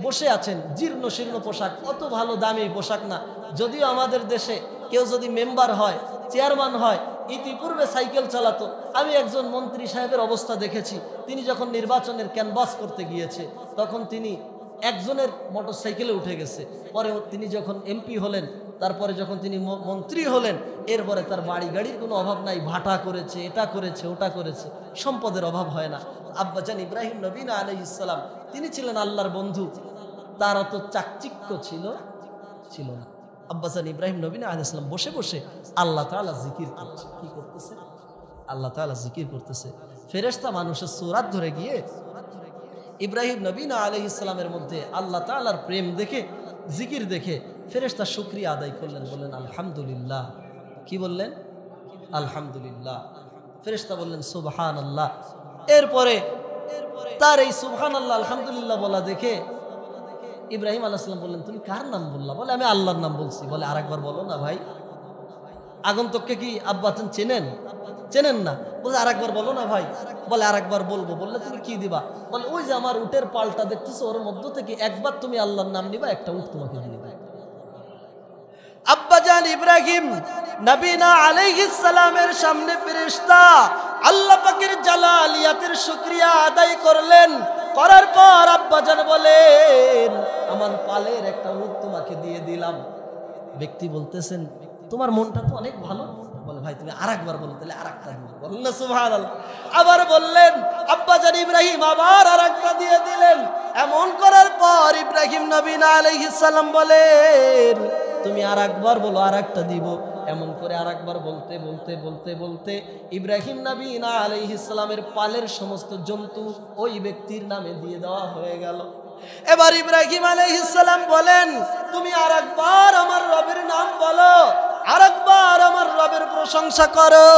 বসে আছেন, জীর্ণ শীর্ণ পোশাক, অত ভালো দামি পোশাক না, যদিও আমাদের দেশে কেউ যদি মেম্বার হয়, চেয়ারম্যান হয়, ইতিপূর্বে সাইকেল চালাতো। আমি একজন মন্ত্রী সাহেবের অবস্থা দেখেছি, তিনি যখন নির্বাচনের ক্যানভাস করতে গিয়েছে তখন তিনি একজনের মোটর সাইকেলে উঠে গেছে, পরে তিনি যখন এমপি হলেন, তারপরে যখন তিনি মন্ত্রী হলেন, এরপরে তার বাড়ি গাড়ির কোনো অভাব নাই, ভাটা করেছে, এটা করেছে, ওটা করেছে, সম্পদের অভাব হয় না। আব্বাজান ইব্রাহিম নবী আলাইহিস সালাম তিনি ছিলেন আল্লাহর বন্ধু, তার অত চাকচিক্য ছিল না। আব্বাজান ইব্রাহিম নবী আলাইহিস সালাম বসে বসে আল্লাহ তাআলা জিকির করছে। কি করতেছে? আল্লাহ তাআলা জিকির করতেছে। ফেরেশতা মানুষের সূরাত ধরে গিয়ে ইব্রাহিম নবী আলাইহিস সালামের মধ্যে আল্লাহ তাআলার প্রেম দেখে, জিকির দেখে ফেরেশতা শুকরিয়া আদায় করলেন, বললেন আলহামদুলিল্লাহ। কি বললেন? আলহামদুলিল্লাহ। ফেরেশতা বললেন সুবহানাল্লাহ। এরপরে তার এই সুবহানাল্লাহ আলহামদুলিল্লাহ বলা দেখে ইব্রাহিম আলাইহিস সালাম বললেন তুমি কার নাম বললা? বলে আমি আল্লাহর নাম বলছি। বলে আরেকবার বলো না ভাই, আগন্তুককে কি আব্বাজান চেনেন না? বলে আরেকবার বলো না ভাই। বলে আরেকবার বলবো। বললে তুমি কি দিবা? বলে ওই যে আমার উটের পালটা দেখতেছো, ওর মধ্য থেকে একবার তুমি আল্লাহর নাম নিবা, একটা উট তোমাকে দিয়ে দিবা। আব্বাজান ইব্রাহিম নবী আলাইহিস সালামের সামনে ফেরেশতা আল্লাহ পাকের জালালিয়াতের শুকরিয়া আদায় করলেন। করার পর আব্বাজান বলেন আমার পালের একটা উট তোমাকে দিয়ে দিলাম। ব্যক্তি বলতেছেন তোমার মনটা তো অনেক ভালো। বলে ভাই তুমি আরেকবার বলো, তাহলে আরেকটা দিও। বললেন না সুবহানাল্লাহ। আবার বললেন আব্বাজান ইব্রাহিম আবার আরেকটা দিয়ে দিলেন। এমন করার পর ইব্রাহিম নবী আলাইহিস সালাম বলেন তুমি আরেকবার বলো, আরেকটা দিব। এমন করে আরেকবার বলতে বলতে বলতে বলতে ইব্রাহিম নবী আলাইহিস সালামের পালের সমস্ত জন্তু ওই ব্যক্তির নামে দিয়ে দেওয়া হয়ে গেল। এবার ইব্রাহিম আলাইহিস সালাম বলেন তুমি আরেকবার আমার রবের নাম বলো, আরেকবার আমার রবের প্রশংসা করো।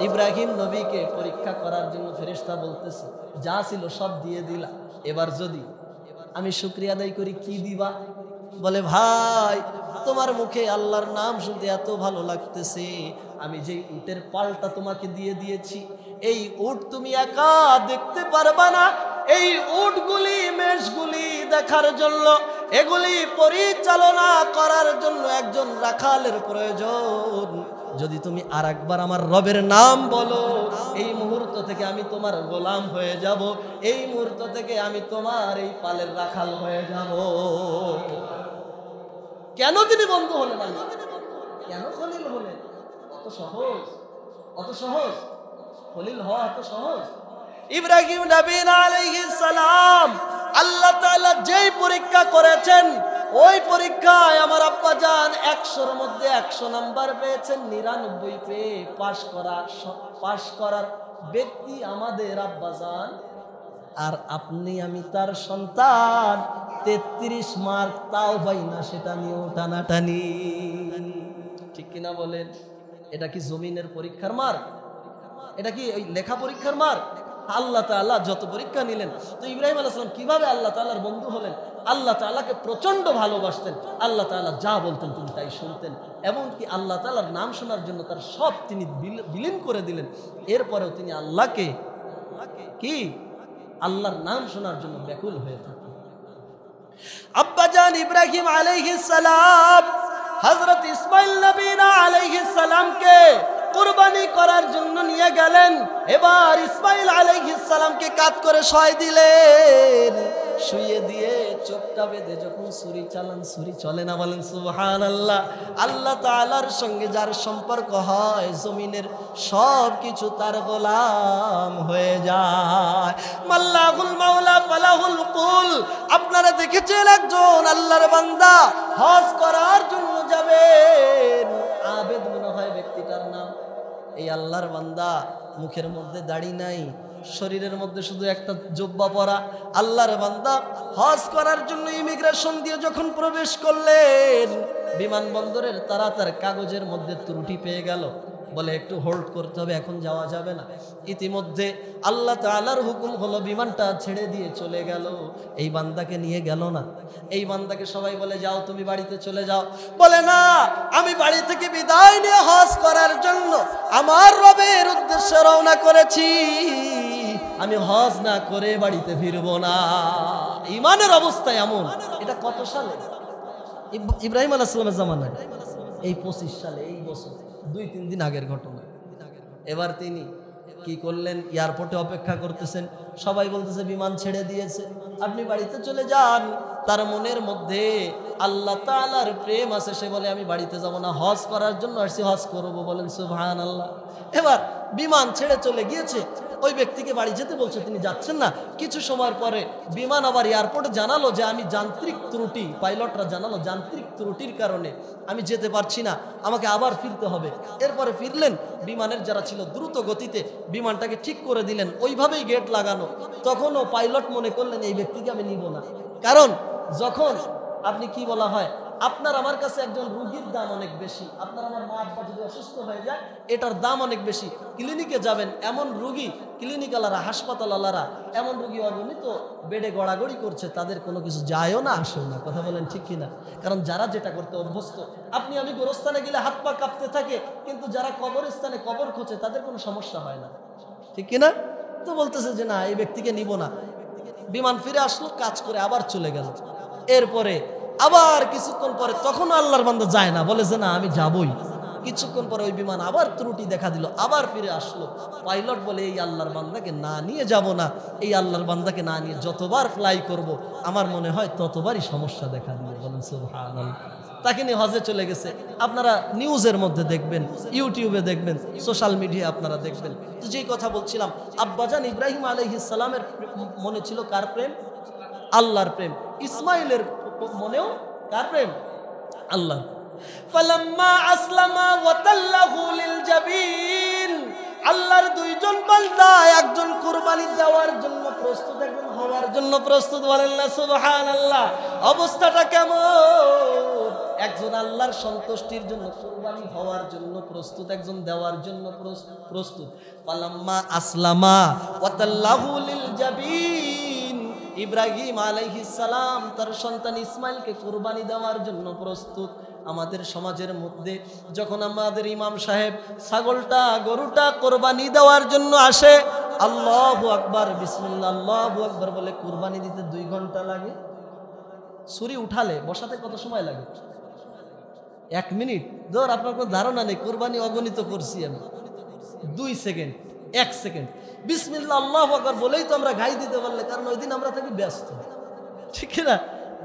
ইব্রাহিম নবীকে পরীক্ষা করার জন্য ফেরেশতা বলতেছে যা ছিল সব দিয়ে দিলা, এবার যদি আমি শুকরিয়া আদায় করি কি দিবা? বলে ভাই তোমার মুখে আল্লাহর নাম শুনতে এত ভালো লাগতেছে, আমি যেই উটের পালটা তোমাকে দিয়ে দিয়েছি, এই উট তুমি একা দেখতে পারবা না, এই উটগুলি মেষগুলি দেখার জন্য, এগুলি পরিচালনা করার জন্য একজন রাখালের প্রয়োজন। যদি তুমি আরেকবার আমার রবের নাম বলো, এই মুহূর্ত থেকে আমি তোমার গোলাম হয়ে যাব, এই মুহূর্ত থেকে আমি তোমার এই পালের রাখাল হয়ে যাব। কেন তিনি বন্ধু হলেন? কেন খলিল হলেন? অত সহজ, অত সহজ খলিল হওয়া এত সহজ। ইব্রাহিম নবী আলাইহিস সালাম আল্লাহ তাআলা যেই পরীক্ষা করেছেন, ওই পরীক্ষায় আমার আব্বাজান 100-র মধ্যে 100 নাম্বার পেয়েছেন, 99 পেয়ে পাশ করার ব্যক্তি আমাদের আব্বাজান। আর আপনি আমি তার সন্তান, 33 মার্ক তাও পাই না, সেটা নিয়েও টানাটানি। ঠিক কিনা বলেন? এটা কি জমিনের পরীক্ষার মার্ক? এটা কি ওই লেখা পরীক্ষার মার্ক? আল্লাহ তাআলা যত পরীক্ষা নিলেন। তো ইব্রাহিম আলাইহিস সালাম কিভাবে আল্লাহ তাআলার বন্ধু হলেন? আল্লাহ তাআলাকে প্রচন্ড ভালোবাসতেন, আল্লাহ তাআলা যা বলতেন তিনি তাই শুনতেন, এমনকি আল্লাহ তাআলার নাম শোনার জন্য তার সব তিনি বিলীন করে দিলেন। এরপরেও তিনি আল্লাহকে কি আল্লাহর নাম শোনার জন্য ব্যাকুল হয়ে থাকেন। আব্বাজান ইব্রাহিম আলাইহিস সালাম হযরত ইসমাঈল নবী আলাইহিস সালামকে কুরবানি করার জন্য নিয়ে গেলেন। এবার ইসমাঈল আলাইহিস সালামকে কাত করে শোয় দিলেন, শুয়ে দিয়ে চোখটা বেঁধে যখন ছুরি চালান, ছুরি চলে না। বলেন সুবহানাল্লাহ। আল্লাহ তাআলার সঙ্গে যার সম্পর্ক হয়, জমিনের সব কিছু তার গোলাম হয়ে যায়। মাল্লাহুল মাওলা ফালাহুল কুল। আপনারা দেখেছেন একজন আল্লাহর বান্দা হজ করার জন্য যাবেন, আবেদ মনে হয় ব্যক্তিটার নাম। এই আল্লাহর বান্দা মুখের মধ্যে দাড়ি নাই, শরীরের মধ্যে শুধু একটা জুব্বা পরা আল্লাহর বান্দা হজ করার জন্য ইমিগ্রেশন দিয়ে যখন প্রবেশ করলেন, বিমানবন্দরের তার কাগজের মধ্যে ত্রুটি পেয়ে গেল, বলে একটু হোল্ড করতে হবে, এখন যাওয়া যাবে না। ইতিমধ্যে আল্লাহ তাআলার হুকুম হলো, বিমানটা ছেড়ে দিয়ে চলে গেল। এই বান্দাকে নিয়ে গেল না। এই বান্দাকে সবাই বলে যাও তুমি বাড়িতে চলে যাও। বলে না, আমি বাড়ি থেকে বিদায় নিয়ে হজ করার জন্য আমার রবের উদ্দেশ্যে রওনা করেছি, আমি হজ না করে বাড়িতে ফিরবো না। ইমানের অবস্থা এমন। এটা কত সালে? ইব্রাহিম আলাইহিস সালামের জামানায়, এই 25 সালে, এই বছর 2-3 দিন আগের ঘটনা। এবার তিনি কি করলেন? এয়ারপোর্টে অপেক্ষা করতেছেন, সবাই বলতেছে বিমান ছেড়ে দিয়েছে, আপনি বাড়িতে চলে যান। তার মনের মধ্যে আল্লাহ তাআলার প্রেম আছে, সে বলে আমি বাড়িতে যাব না, হজ করার জন্য আসছি, হজ করবো। বলেন সুবহানাল্লাহ। এবার বিমান ছেড়ে চলে গিয়েছে, ওই ব্যক্তিকে বাড়ি যেতে বলছে, তিনি যাচ্ছেন না। কিছু সময়ের পরে বিমান আবার এয়ারপোর্টে জানালো যে আমি যান্ত্রিক ত্রুটি, পাইলটরা জানালো যান্ত্রিক ত্রুটির কারণে আমি যেতে পারছি না, আমাকে আবার ফিরতে হবে। এরপরে ফিরলেন, বিমানের যারা ছিল দ্রুত গতিতে বিমানটাকে ঠিক করে দিলেন, ওইভাবেই গেট লাগানো। তখনও পাইলট মনে করলেন এই ব্যক্তিকে আমি নিব না, কারণ যখন আপনি কি বলা হয়, আপনার আমার কাছে একজন রোগীর দাম অনেক বেশি। আপনার আমার মা আব্বা যদি অসুস্থ হয়ে যায়, এটার দাম অনেক বেশি। ক্লিনিকে যাবেন, এমন রোগী, ক্লিনিকওয়ালারা, হাসপাতালওয়ালারা এমন রোগী অগণিত বেডে গড়াগড়ি করছে, তাদের কোনো কিছু যায়ও না আসেও না। কথা বলেন ঠিক কিনা? কারণ যারা যেটা করতে অভ্যস্ত, আপনি আমি গোরস্থানে গেলে হাত পা কাঁপতে থাকে, কিন্তু যারা কবরস্থানে কবর খোঁচে তাদের কোনো সমস্যা হয় না, ঠিক কিনা? তো বলতেছে যে না, এই ব্যক্তিকে নিব না। বিমান ফিরে আসলো, কাজ করে আবার চলে গেল। এরপরে আবার কিছুক্ষণ পরে, তখন আল্লাহর বান্দা যায় না, বলে যে না আমি যাবই। কিছুক্ষণ পরে ওই বিমান আবার ত্রুটি দেখা দিল, আবার ফিরে আসলো। পাইলট বলে এই আল্লাহর বান্দাকে না নিয়ে যাব না, এই আল্লাহর বান্দাকে না নিয়ে যতবার ফ্লাই করব আমার মনে হয় ততবারই সমস্যা দেখা দিবে। বলেন সুবহানাল্লাহ। তাকে নিয়ে হজে চলে গেছে। আপনারা নিউজের মধ্যে দেখবেন, ইউটিউবে দেখবেন, সোশ্যাল মিডিয়া আপনারা দেখবেন। তো যেই কথা বলছিলাম, আব্বাজান ইব্রাহিম আলাইহিস সালামের মনে ছিল কার প্রেম? আল্লাহর প্রেম। ইসমাইলের মনেও কার প্রেম? আল্লাহ। ফালাম্মা আসলামা ওয়া তাল্লাহু লিল জাবিন, আল্লাহর দুইজন বান্দা, একজন কুরবানি দেওয়ার জন্য প্রস্তুত, একজন হওয়ার জন্য প্রস্তুত। বলেন না সুবহানাল্লাহ। অবস্থাটা কেমন? একজন আল্লাহর সন্তুষ্টির জন্য, কুরবানি হওয়ার জন্য প্রস্তুত, একজন দেওয়ার জন্য প্রস্তুত। ফালাম্মা আসলামা ওয়া তাল্লাহু লিল জাবিন, ইব্রাহিম আলাইহিস সালাম তার সন্তান ইসমাইলকে কুরবানি দেওয়ার জন্য প্রস্তুত। আমাদের সমাজের মধ্যে যখন আমাদের ইমাম সাহেব ছাগলটা, গরুটা কোরবানি দেওয়ার জন্য আসে, আল্লাহু আকবার, বিসমিল্লাহ, আল্লাহু আকবার বলে কুরবানি দিতে 2 ঘন্টা লাগে। ছুরি উঠালে বসাতে কত সময় লাগে? 1 মিনিট। ধর আপনার কোনো ধারণা নেই, কুরবানি অগণিত করছি আমি, 2 সেকেন্ড, 1 সেকেন্ড। বিসমিল্লাহ আল্লাহু আকবার বলেই তো আমরা গাই দিতে পারলে, কারণ ওই দিন আমরা থাকি ব্যস্ত, ঠিক না?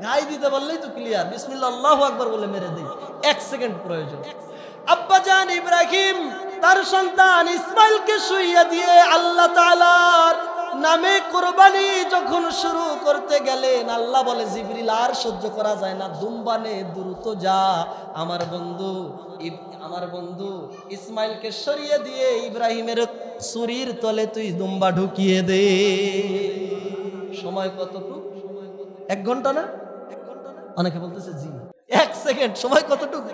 গাই দিতে পারলেই তো ক্লিয়ার, বিসমিল্লাহ আল্লাহু আকবার বলে মেরে দেই, 1 সেকেন্ড প্রয়োজন। আব্বাজান ইব্রাহিম তার সন্তান ইসমাইলকে শুইয়ে দিয়ে আল্লাহ তাআলার নামে কুরবানি যখন শুরু করতে গেলেন, আল্লাহ বলে জিবরিল আর সহ্য করা যায় না, দুম্বানে দ্রুত যা, আমার বন্ধু ইসমাইলকে সরিয়ে দিয়ে ইব্রাহিমের ছুরির তলে তুই দুম্বা ঢুকিয়ে দে। সময় কতটুকু? 1 ঘন্টা না? অনেকে বলতেছে জি 1 সেকেন্ড। সময় কতটুকু?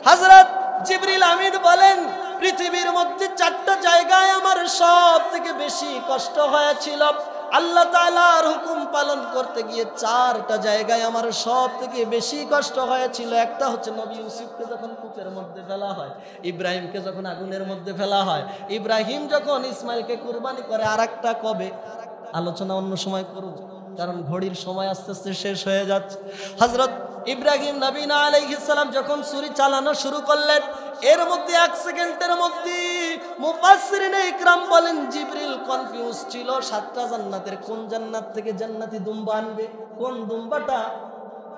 হযরত জিবরিল আমিন বলেন, পৃথিবীর মধ্যে 4টা জায়গায় আমার সব থেকে বেশি কষ্ট হয়েছিল। আল্লাহ তাআলার হুকুম পালন করতে গিয়ে 4টা জায়গায় আমার সব থেকে বেশি কষ্ট হয়েছিল। একটা হচ্ছে নবী ইউসুফকে যখন কূপের মধ্যে ফেলা হয়, ইব্রাহিমকে যখন আগুনের মধ্যে ফেলা হয়, ইব্রাহিম যখন ইসমাইলকে কুরবানি করে। আর একটা কবে, আলোচনা অন্য সময় করব, কারণ ঘড়ির সময় আস্তে আস্তে শেষ হয়ে যাচ্ছে। হযরত ইব্রাহিম নবীনা আলাইহিস সালাম যখন ছুরি চালানো শুরু করলেন, এর মধ্যে 1 সেকেন্ডের মধ্যে মুফাসসিরিনে ইকরাম বলেন জিবরিল কনফিউজ ছিল 7টা জান্নাতের কোন জান্নাত থেকে জান্নাতি দুম্বা আনবে, কোন দুম্বাটা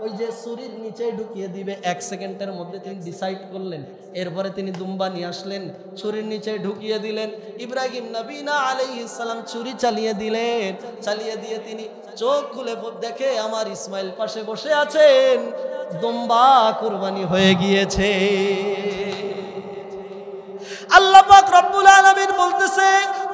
ওই যে ছুরির নিচে ঢুকিয়ে দিবে। 1 সেকেন্ডের মধ্যে তিনি ডিসাইড করলেন। এরপরে তিনি দুম্বা নিয়ে আসলেন, ছুরির নিচে ঢুকিয়ে দিলেন। ইব্রাহিম নবীনা আলাইহিস সালাম ছুরি চালিয়ে দিলেন। চালিয়ে দিয়ে তিনি চোখ খুলে দেখে আমার ইসমাইল পাশে বসে আছেন, দুম্বা কুরবানি হয়ে গিয়েছে। রব্বুল আলামিন বলতেছে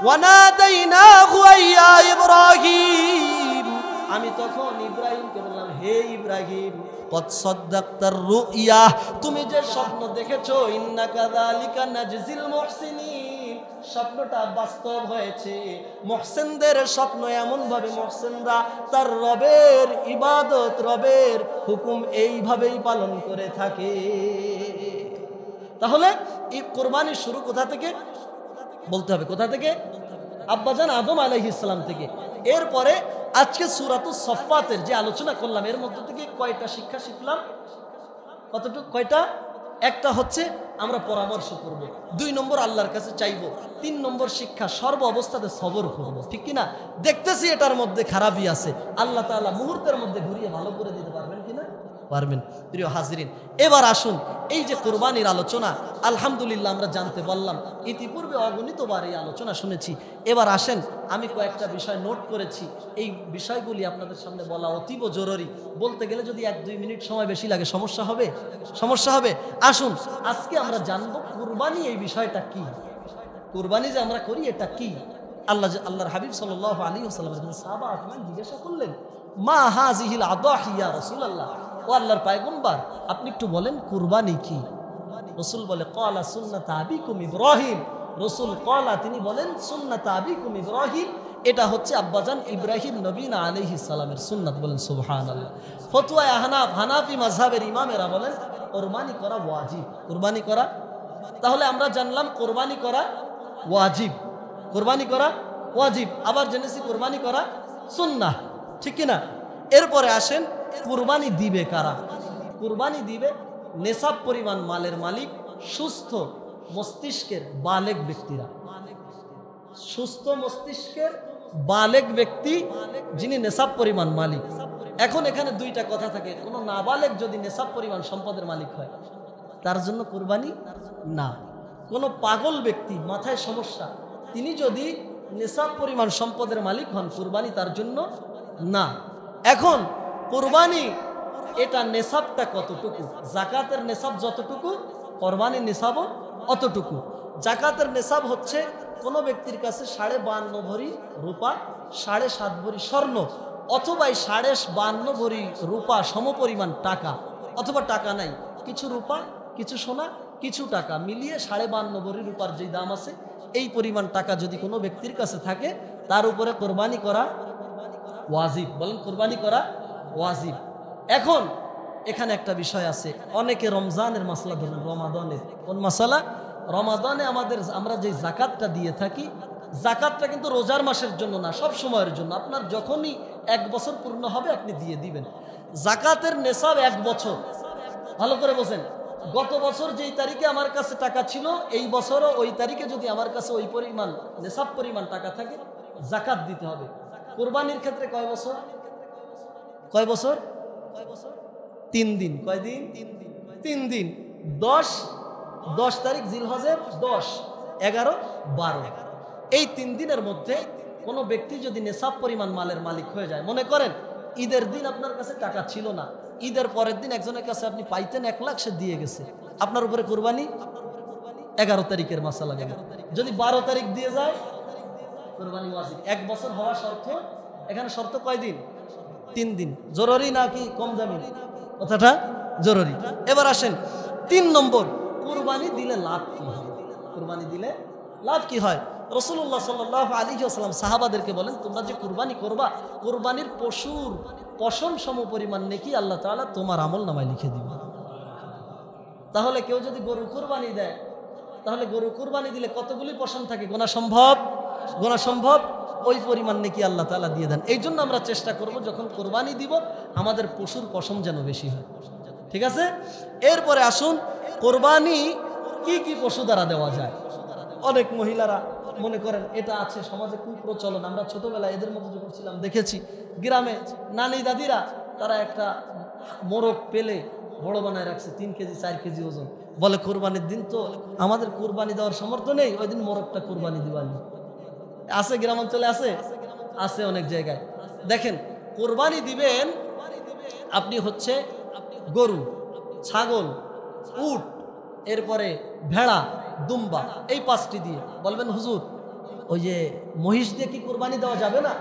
ওয়ানাদাইনাহু ইয়া ইব্রাহিম, আমি তখন ইব্রাহিমকে বললাম, হে ইব্রাহিম কদ সাদ্দাকতার রুইয়া, তুমি যে স্বপ্ন দেখেছো, ইন্নাকা যালিকা নাজজিল মুহসিনিন, স্বপ্নটা বাস্তব হয়েছে। মুহসিনদের স্বপ্ন এমন ভাবে, মুহসিনরা তার রবের ইবাদত, রবের হুকুম এইভাবেই পালন করে থাকে। তাহলে এই কুরবানি শুরু কোথা থেকে বলতে হবে? কোথা থেকে? আব্বাজান আদম আলাইহিস সালাম থেকে। এরপরে আজকে সূরাতুস সফফাতের যে আলোচনা করলাম, এর মধ্যে থেকে কয়টা শিক্ষা শিখলাম? কতটুকু? কয়টা? একটা হচ্ছে আমরা পরামর্শ করব, 2 নম্বর আল্লাহর কাছে চাইব, 3 নম্বর শিক্ষা সর্ব অবস্থাতে সবর করব। ঠিক কিনা? দেখতেছি এটার মধ্যে খারাপই আছে, আল্লাহ তাআলা মুহূর্তের মধ্যে ঘুরিয়ে ভালো করে দিতে পারবেন কিনা? পারবেন। প্রিয় হাজিরিন, এবার আসুন এই যে কোরবানির আলোচনা, আলহামদুলিল্লাহ আমরা জানতে পারলাম, ইতিপূর্বে অগণিতবার এই আলোচনা শুনেছি। এবার আসেন, আমি কয়েকটা বিষয় নোট করেছি, এই বিষয়গুলি আপনাদের সামনে বলা অতীব জরুরি। বলতে গেলে যদি 1-2 মিনিট সময় বেশি লাগে সমস্যা হবে? সমস্যা হবে? আসুন আজকে আমরা জানবো কুরবানি এই বিষয়টা কি, কুরবানি যে আমরা করি এটা কি। আল্লাহর হাবিব সাল্লাল্লাহু আলাইহি ওয়াসাল্লাম সাহাবা আকরাম জিজ্ঞাসা করলেন, মা হাযিহিল আদাহি ইয়া রাসূলুল্লাহ, ও আল্লাহর পয়গম্বর আপনি একটু বলেন কুরবানি কি? রাসূল বলে, ক্বালা সুন্নাত আবিকুম ইব্রাহিম, রাসূল ক্বালা তিনি বলেন সুন্নাত আবিকুম ইব্রাহিম, এটা হচ্ছে আব্বাজান ইব্রাহিম নবীনা আলাইহিস সালামের সুন্নাত। বলেন সুবহানাল্লাহ। ফতোয়া আহনাফ, হানাফি মাযহাবের ইমামেরা বলেন কুরবানি করা ওয়াজিব। কুরবানি করা, তাহলে আমরা জানলাম কুরবানি করা ওয়াজিব, কুরবানি করা ওয়াজিব, আবার জেনেছি কুরবানি করা সুন্নাহ। ঠিক কিনা? এরপরে আসেন কুরবানি দিবে কারা? কুরবানি দিবে নেশাব পরিমাণ মালের মালিক, সুস্থ মস্তিষ্কের বালেগ ব্যক্তিরা। সুস্থ মস্তিষ্কের বালেগ ব্যক্তি যিনি নেশাব পরিমাণ মালিক। এখন এখানে 2টা কথা থাকে, কোনো নাবালেগ যদি নেশাব পরিমাণ সম্পদের মালিক হয় তার জন্য কুরবানি না, কোনো পাগল ব্যক্তি মাথায় সমস্যা তিনি যদি নেশাব পরিমাণ সম্পদের মালিক হন কুরবানি তার জন্য না। এখন কুরবানি এটা নেশাবটা কতটুকু? জাকাতের নেশাব যতটুকু কুরবানির নেশাবও অতটুকু। জাকাতের নেশাব হচ্ছে কোনো ব্যক্তির কাছে 52.5 ভরি রূপা, 7.5 ভরি স্বর্ণ, অথবা 52.5 ভরি রূপা সমপরিমাণ টাকা, অথবা টাকা নাই, কিছু রূপা কিছু সোনা কিছু টাকা মিলিয়ে 52.5 ভরি রূপার যেই দাম আছে এই পরিমাণ টাকা যদি কোনো ব্যক্তির কাছে থাকে তার উপরে কোরবানি করা ওয়াজিব। বলেন কোরবানি করা ওয়াজিব। এখন এখানে একটা বিষয় আছে, অনেকে রমজানের মাসলা ধরেন, রমাদানের কোন মাসালা? রমাদানে আমরা যে জাকাতটা দিয়ে থাকি, জাকাতটা কিন্তু রোজার মাসের জন্য না, সব সময়ের জন্য। আপনার যখনই 1 বছর পূর্ণ হবে আপনি দিয়ে দিবেন। জাকাতের নেশাব 1 বছর। ভালো করে বোঝেন, গত বছর যেই তারিখে আমার কাছে টাকা ছিল এই বছরও ওই তারিখে যদি আমার কাছে ওই পরিমাণ নেশাব পরিমাণ টাকা থাকে জাকাত দিতে হবে। কুরবানির ক্ষেত্রে কয় বছর? কয় বছর? 3 দিন। কয় দিন? 3 দিন। 10 তারিখ জিলহজের 10, 11, 12 এই 3 দিনের মধ্যে কোনো ব্যক্তি যদি নেশাব পরিমাণ মালের মালিক হয়ে যায়, মনে করেন ঈদের দিন আপনার কাছে টাকা ছিল না, ঈদের পরের দিন একজনের কাছে আপনি পাইতেন 1 লাখ, সে দিয়ে গেছে, আপনার উপরে কুরবানি 11 তারিখের মাসালা গেল। যদি 12 তারিখ দিয়ে যায় কুরবানি ওয়াজিব। 1 বছর হওয়া শর্ত, এখানে শর্ত কয় দিন? 3 দিন। জরুরি নাকি কম দামি? কথাটা জরুরি। এবার আসেন 3 নম্বর, কুরবানি দিলে লাভ কি হয়? কুরবানি দিলে লাভ কি হয়? রাসূলুল্লাহ সাল্লাল্লাহু আলাইহি ওয়াসাল্লাম সাহাবাদেরকে বলেন, তোমরা যে কুরবানি করবা, কুরবানির পশুর পশম সম পরিমাণ নেকি আল্লাহ তাআলা তোমার আমলনামায় লিখে দিবেন। তাহলে কেউ যদি গরু কুরবানি দেয়, তাহলে গরু কুরবানি দিলে কতগুলি পশম থাকে গোনা সম্ভব? গোনা সম্ভব? ওই পরিমাণ নেকি আল্লাহ তাআলা দিয়ে দেন। এই জন্য আমরা চেষ্টা করব যখন কুরবানি দিব আমাদের পশুর পশম যেন বেশি হয়। ঠিক আছে? এরপরে আসুন কুরবানি কি কি পশু দ্বারা দেওয়া যায়। অনেক মহিলারা মনে করেন এটা আছে সমাজে কুপ্রচলন, আমরা ছোটবেলায় এদের মধ্যে যখন ছিলাম দেখেছি, গ্রামে নানি দাদিরা তারা একটা মোরগ পেলে বড় বানায় রাখছে, 3 কেজি 4 কেজি ওজন, বলে কোরবানির দিন তো আমাদের কোরবানি দেওয়ার সামর্থ্য নেই, ওই দিন মোরগটা কোরবানি দিবানি। আছে গ্রামাঞ্চলে, আছে আছে অনেক জায়গায়। দেখেন কোরবানি দিবেন আপনি হচ্ছে গরু, ছাগল, উট, এরপরে ভেড়া, দুম্বা, এই 5টি দিয়ে। বলবেন হুজুর ওই যে মহিষ দিয়ে কি কোরবানি দেওয়া যাবে না?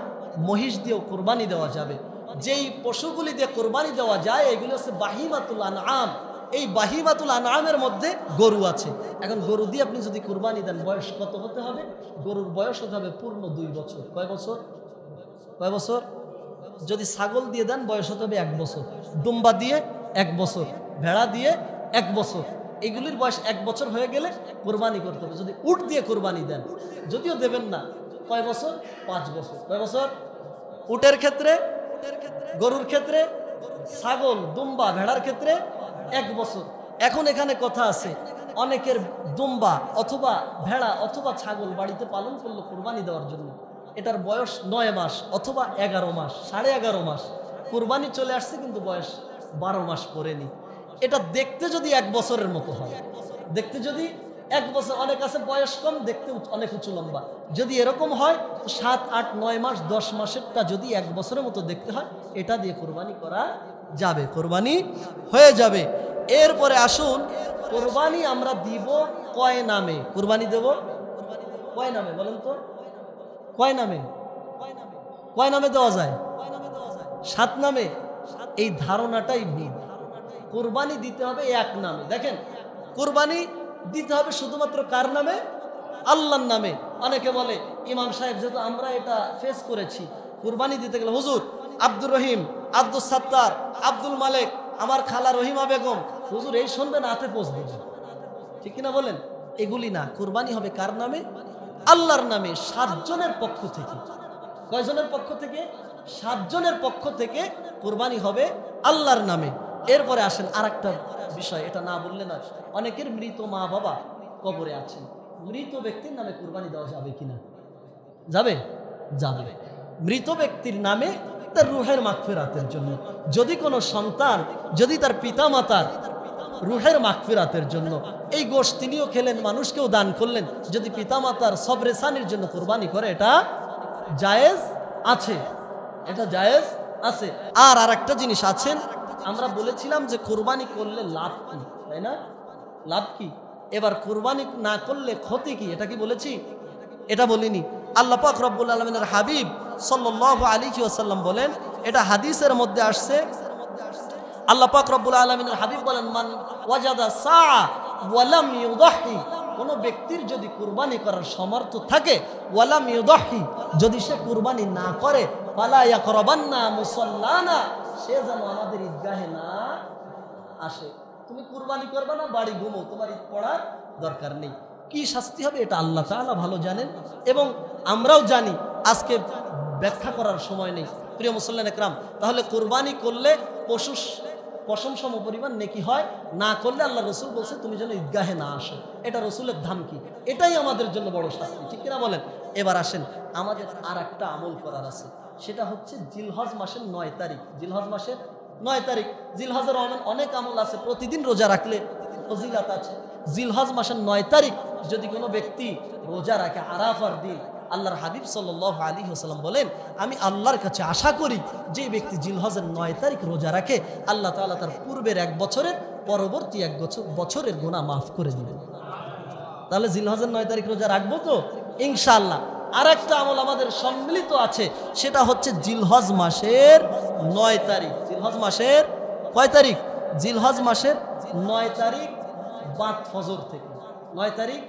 মহিষ দিয়েও কোরবানি দেওয়া যাবে। যেই পশুগুলি দিয়ে কোরবানি দেওয়া যায় এগুলো হচ্ছে বাহিমাতুল আনআম। এই বাহিমাতুল আনআমের মধ্যে গরু আছে। এখন গরু দিয়ে আপনি যদি কোরবানি দেন বয়স কত হতে হবে? গরুর বয়স হতে হবে পূর্ণ 2 বছর। কয় বছর? কয় বছর? যদি ছাগল দিয়ে দেন বয়স হতে হবে 1 বছর, দুম্বা দিয়ে 1 বছর, ভেড়া দিয়ে 1 বছর। এগুলির বয়স 1 বছর হয়ে গেলে কোরবানি করতে হবে। যদি উট দিয়ে কোরবানি দেন, যদিও দেবেন না, কয় বছর? 5 বছর। কয় বছর? উটের ক্ষেত্রে, গরুর ক্ষেত্রে, ছাগল, দুম্বা, ভেড়ার ক্ষেত্রে 1 বছর। এখন এখানে কথা আছে, অনেকের দুম্বা অথবা ভেড়া অথবা ছাগল বাড়িতে পালন করলো কোরবানি দেওয়ার জন্য, এটার বয়স 9 মাস অথবা 11 মাস, 11.5 মাস, কোরবানি চলে আসছে কিন্তু বয়স 12 মাস পরেনি। এটা দেখতে যদি 1 বছরের মতো হয়, দেখতে যদি 1 বছর, অনেক আছে বয়স কম দেখতে অনেক উঁচু লম্বা, যদি এরকম হয় তো 7, 8, 9 মাস 10 মাসেরটা যদি 1 বছরের মতো দেখতে হয়, এটা দিয়ে কোরবানি করা যাবে, কোরবানি হয়ে যাবে। এরপরে আসুন, কোরবানি আমরা দিব কয় নামে? কোরবানি দেব কয় নামে বলেন তো? কয় নামে? কয় নামে দেওয়া যায়? 7 নামে। এই ধারণাটাই ভুল। কোরবানি দিতে হবে 1 নামে। দেখেন, কোরবানি দিতে হবে শুধুমাত্র কার নামে? আল্লাহর নামে। অনেকে বলে ইমাম সাহেব, যেহেতু আমরা এটা ফেস করেছি, কোরবানি দিতে গেলে হুজুর আব্দুর রহিম, আব্দুল সাত্তার, আব্দুল মালেক, আমার খালা রহিমা বেগম, হুজুর এই শুনবেন হাতে পোষ দেবেন, ঠিক কিনা বলেন? এগুলি না, কোরবানি হবে কার নামে? আল্লাহর নামে, 7 জনের পক্ষ থেকে। কয়জনের পক্ষ থেকে? 7 জনের পক্ষ থেকে কোরবানি হবে আল্লাহর নামে। এরপরে আসেন আরেকটা বিষয়, এটা না বললে না, অনেকের মৃত মা বাবা কবরে আছেন, মৃত ব্যক্তির নামে কোরবানি দেওয়া যাবে কিনা? যাবে? যাবে। মৃত ব্যক্তির নামে তার রুহের মাগফিরাতের জন্য, যদি কোনো সন্তান, যদি তার পিতা মাতার রুহের মাগফিরাতের জন্য এই গোশত তিনিও খেলেন, মানুষকেও দান করলেন, যদি পিতা মাতার সবরে সানির জন্য কোরবানি করে, এটা জায়েজ আছে, এটা জায়েজ আছে। আর আরেকটা জিনিস আছেন, আমরা বলেছিলাম যে কোরবানি করলে লাভ কি, তাই না? লাভ কি? এবার কোরবানি না করলে ক্ষতি কি, এটা কি বলেছি? এটা বলিনি। আল্লাহ পাক রব্বুল আলামিনের হাবিব সাল্লাল্লাহু আলাইহি ওয়াসাল্লাম বলেন, এটা হাদিসের মধ্যে আসছে, আল্লাহ পাক রব্বুল আলামিনের হাবিব বলেন, মান ওয়াজাদা সাআ ওয়া লাম ইউদাহি, কোন ব্যক্তির যদি কুরবানি করার সামর্থ্য থাকে, ওয়া লাম ইউদাহি, যদি সে কুরবানি না করে, ফালা ইয়াকরাবান্না মুসাল্লানা, সে যেন আমাদের ঈদগাহে না আসে। তুমি কুরবানি করবে না, বাড়ি ঘুমো, তোমার ঈদ পড়ার দরকার নেই। কি শাস্তি হবে এটা আল্লাহ তাআলা ভালো জানেন, এবং আমরাও জানি। আজকে ব্যাখ্যা করার সময় নেই। প্রিয় মুসল্লিন একরাম, তাহলে কুরবানি করলে পশম সম পরিমাণ নেকি হয়, না করলে আল্লাহ রসুল বলছে তুমি যেন ঈদগাহে না আসো, এটা রসুলের ধামকি, এটাই আমাদের জন্য বড় শাস্তি, ঠিক কিনা বলেন? এবার আসেন, আমাদের আর একটা আমল করার আছে, সেটা হচ্ছে জিলহজ মাসের 9 তারিখ। জিলহজ মাসের 9 তারিখ, জিলহজের অনেক আমল আছে, প্রতিদিন রোজা রাখলে ফজিলত আছে। জিলহজ মাসের 9 তারিখ যদি কোনো ব্যক্তি রোজা রাখে, আরাফার দিন, আল্লাহর হাবিব সাল্লাল্লাহু আলাইহি ওয়াসাল্লাম বলেন, আমি আল্লাহর কাছে আশা করি যে ব্যক্তি জিলহজের 9 তারিখ রোজা রাখে, আল্লাহ তাআলা তার পূর্বের 1 বছরের, পরবর্তী 1 বছরের গুনাহ মাফ করে দিবেন। তাহলে জিলহজের 9 তারিখ রোজা রাখবো তো ইনশাআল্লাহ। আর একটা আমল আমাদের সম্মিলিত আছে, সেটা হচ্ছে জিলহজ মাসের 9 তারিখ। জিলহজ মাসের কয় তারিখ? জিলহজ মাসের 9 তারিখ বাদ ফজর থেকে, 9 তারিখ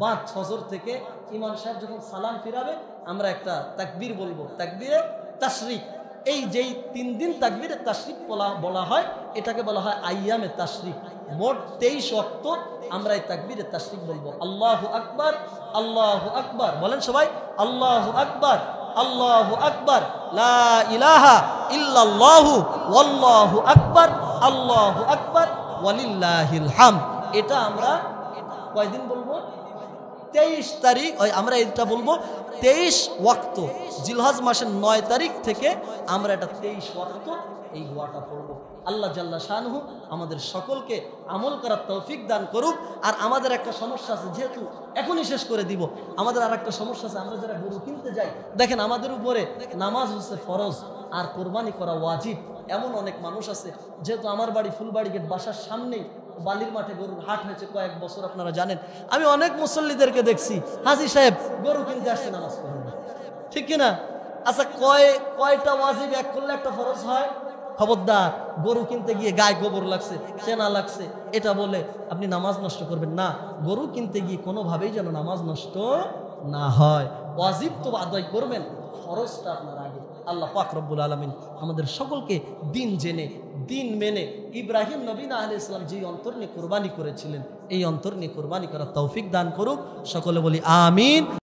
বাদ ফজর থেকে ইমাম সাহেব যখন সালাম ফিরাবে, আমরা একটা তাকবীর বলবো, তাকবীরে তাশরিক। এই যেই 3 দিন তাকবীরে তাশরিক বলা হয়, এটাকে বলা হয় আইয়ামে তাশরিক। মোট 23 ওয়াক্ত আমরা এই তাকবীরে তাশরিক বলবো। আল্লাহু আকবার, আল্লাহু আকবার, বলেন সবাই, আল্লাহু আকবার, আল্লাহু আকবার, লা ইলাহা ইল্লাল্লাহু ওয়াল্লাহু আকবার, আল্লাহু আকবার ওয়ালিল্লাহিল হামদ। এটা আমরা কয়দিন বলবো? 23 তারিখ, আমরা এটা বলবো 23 ওয়াক্ত। জিলহজ মাসের 9 তারিখ থেকে আমরা এটা 23 ওয়াক্ত এই দোয়াটা পড়বো। আল্লাহ জাল্লা শানহু আমাদের সকলকে আমল করার তৌফিক দান করুক। আর আমাদের একটা সমস্যা আছে, যেহেতু এখনই শেষ করে দিব, আমাদের আর একটা সমস্যা আছে, আমরা যারা গরু কিনতে যাই, দেখেন আমাদের উপরে নামাজ হচ্ছে ফরজ আর কোরবানি করা ওয়াজিব। এমন অনেক মানুষ আছে, যেহেতু আমার বাড়ি ফুলবাড়ি গেট, বাসার সামনেই বালির মাঠে গরুর হাট হয়েছে কয়েক বছর, আপনারা জানেন। আমি অনেক মুসল্লিদেরকে দেখছি, হাজী সাহেব গরু কিনতে আসছে নামাজ পড়েন না, ঠিক কিনা? আচ্ছা, কয়টা ওয়াজিব এক করলে একটা ফরজ হয়? খবরদার, গরু কিনতে গিয়ে গায়ে গোবর লাগছে, চেনা লাগছে, এটা বলে আপনি নামাজ নষ্ট করবেন না। গরু কিনতে গিয়ে কোনোভাবেই যেন নামাজ নষ্ট না হয়। ওয়াজিব তো আদায় করবেন, ফরজটা আপনার আগে। আল্লাহ পাক রব্বুল আলামিন আমাদের সকলকে দিন জেনে দিন মেনে ইব্রাহিম নবী আলাইহিস সালাম যে অন্তর নিয়ে কোরবানি করেছিলেন, এই অন্তর নিয়ে কোরবানি করার তৌফিক দান করুক। সকলে বলি আমিন।